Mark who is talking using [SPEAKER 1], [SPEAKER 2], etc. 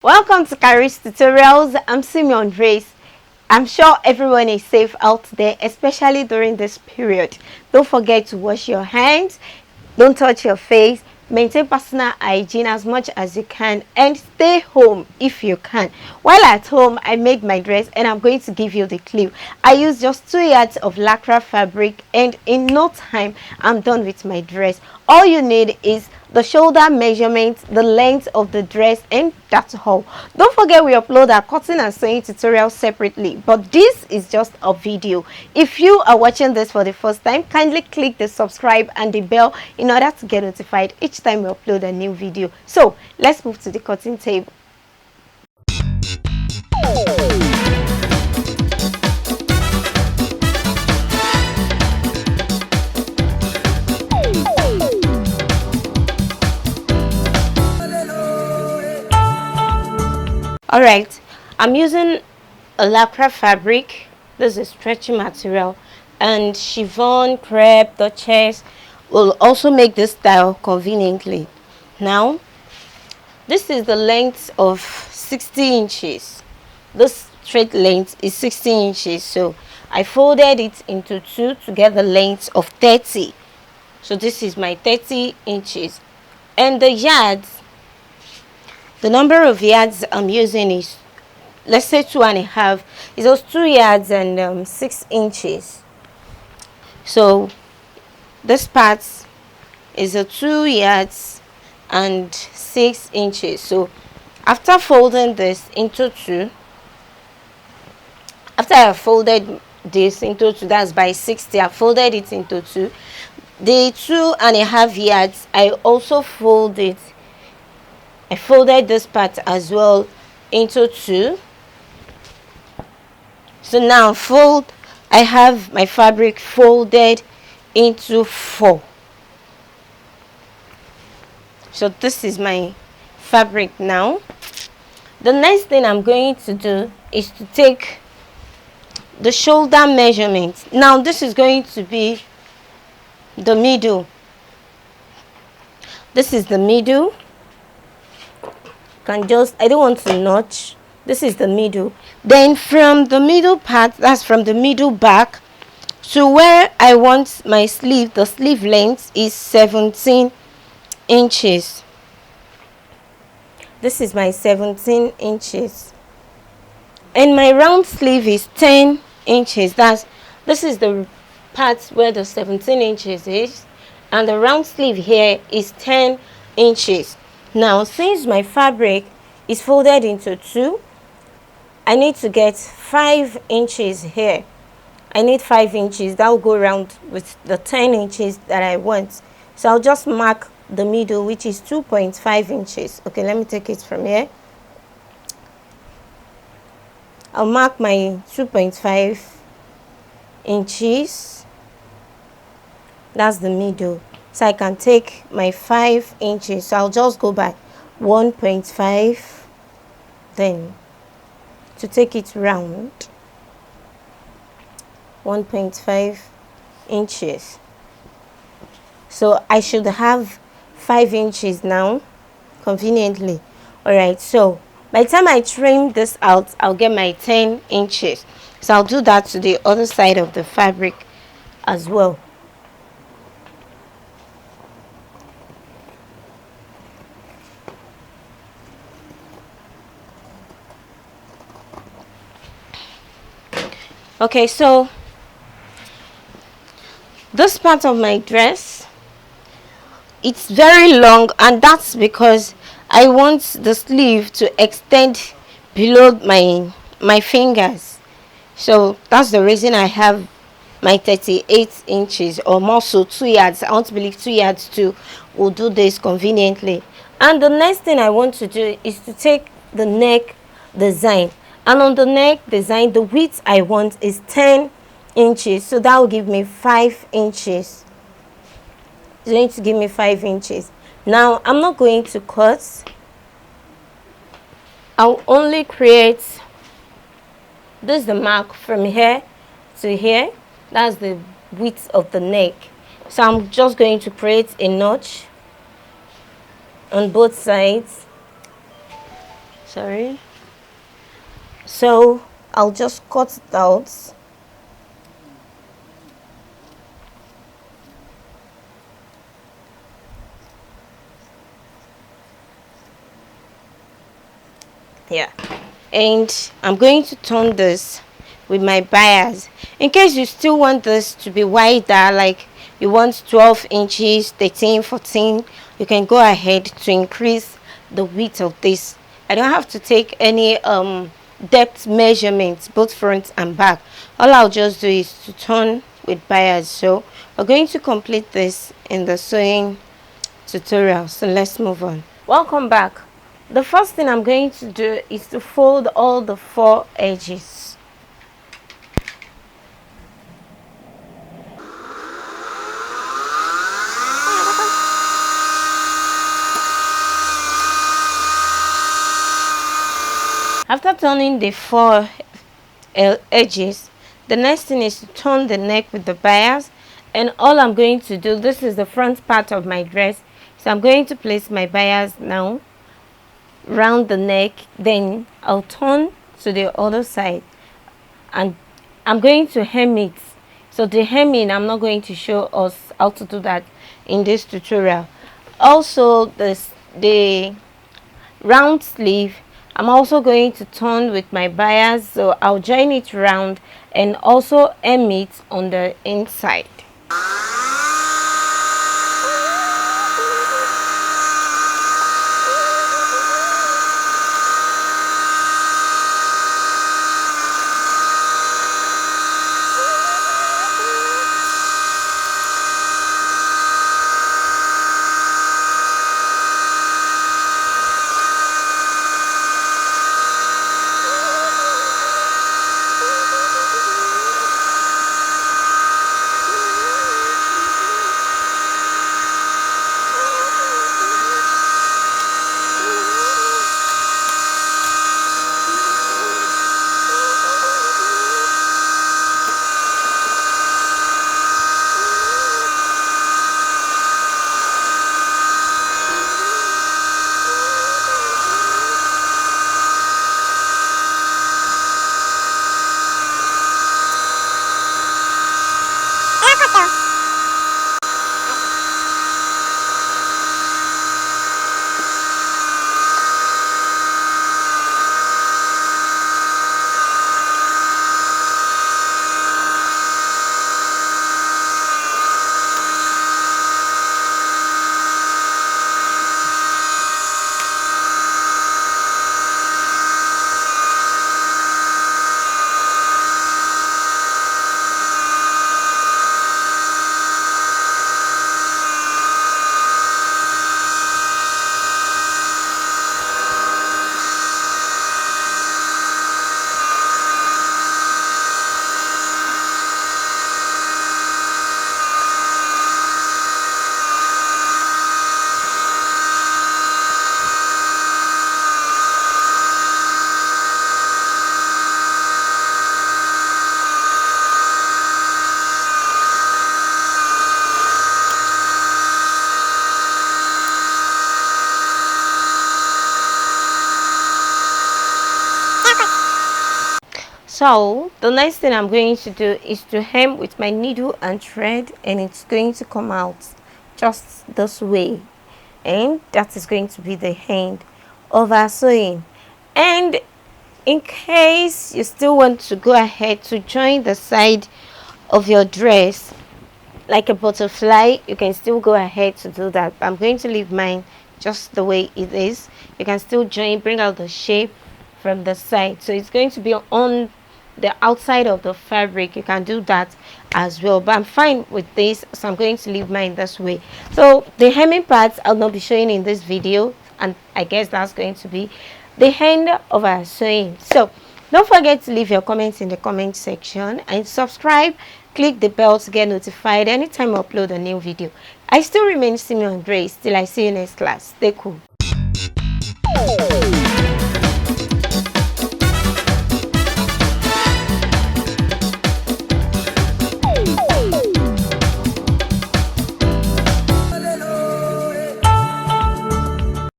[SPEAKER 1] Welcome to Kharis Tutorials. I'm Simeon. I'm sure everyone is safe out there, especially during this period. Don't forget to wash your hands, don't touch your face, maintain personal hygiene as much as you can, and stay home if you can. While at home, I made my dress and I'm going to give you the clue. I used just 2 yards of lycra fabric and in no time I'm done with my dress. All you need is the shoulder measurement, the length of the dress, and that's all. Don't forget we upload our cutting and sewing tutorials separately, but this is just a video. If you are watching this for the first time, kindly click the subscribe and the bell in order to get notified each time we upload a new video. So let's move to the cutting table. Alright, I'm using a lycra fabric. This is stretchy material, and chiffon, crepe, duchess will also make this style conveniently. Now, this is the length of 60 inches. This straight length is 60 inches, so I folded it into two to get the length of 30. So this is my 30 inches, and the yards. The number of yards I'm using is, let's say, 2.5. It's just 2 yards and 6 inches. So this part is a 2 yards and 6 inches. So after folding this into two, after I folded this into two, that's by 60, I folded it into two. The 2.5 yards, I also folded. I folded this part as well into two. So now I have my fabric folded into 4. So this is my fabric now. The next thing I'm going to do is to take the shoulder measurement. Now this is going to be the middle. This is the middle. I don't want to notch. This is the middle. Then from the middle part, that's from the middle back to where I want my sleeve, the sleeve length is 17 inches. This is my 17 inches, and my round sleeve is 10 inches. This is the part where the 17 inches is, and the round sleeve here is 10 inches. Now, since my fabric is folded into two, I need to get 5 inches here. I need 5 inches. That will go around with the 10 inches that I want. So I'll just mark the middle, which is 2.5 inches. Okay, let me take it from here. I'll mark my 2.5 inches. That's the middle. So I can take my 5 inches. So I'll just go by 1.5, then to take it round, 1.5 inches. So I should have 5 inches now, conveniently. Alright, so by the time I trim this out, I'll get my 10 inches. So I'll do that to the other side of the fabric as well. Okay, so this part of my dress, it's very long, and that's because I want the sleeve to extend below my fingers. So that's the reason I have my 38 inches, or more, so 2 yards. I want to believe 2 yards too will do this conveniently. And the next thing I want to do is to take the neck design. And on the neck design, the width I want is 10 inches. So that will give me 5 inches. It's going to give me 5 inches. Now, I'm not going to cut. I'll only create, this is the mark from here to here. That's the width of the neck. So I'm just going to create a notch on both sides. Sorry. So I'll just cut it out. Yeah, and I'm going to turn this with my bias. In case you still want this to be wider, like you want 12 inches, 13, 14, you can go ahead to increase the width of this. I don't have to take any depth measurements, both front and back. All I'll just do is to turn with bias. So we're going to complete this in the sewing tutorial. So let's move on. Welcome back. The first thing I'm going to do is to fold all the 4 edges. After turning the 4 edges, the next thing is to turn the neck with the bias, and all I'm going to do, this is the front part of my dress, so I'm going to place my bias now round the neck, then I'll turn to the other side and I'm going to hem it. So the hemming, I'm not going to show us how to do that in this tutorial. Also the round sleeve, I'm also going to turn with my bias, so I'll join it round and also hem it on the inside. So the next thing I'm going to do is to hem with my needle and thread, and it's going to come out just this way, and that is going to be the end of our sewing. And in case you still want to go ahead to join the side of your dress like a butterfly, you can still go ahead to do that. I'm going to leave mine just the way it is. You can still join, bring out the shape from the side, so it's going to be on the outside of the fabric. You can do that as well, but I'm fine with this, so I'm going to leave mine this way. So the hemming parts I'll not be showing in this video, and I guess that's going to be the end of our sewing. So don't forget to leave your comments in the comment section and subscribe. Click the bell to get notified anytime I upload a new video. I still remain Simeon Grace. Till I see you next class. Stay cool.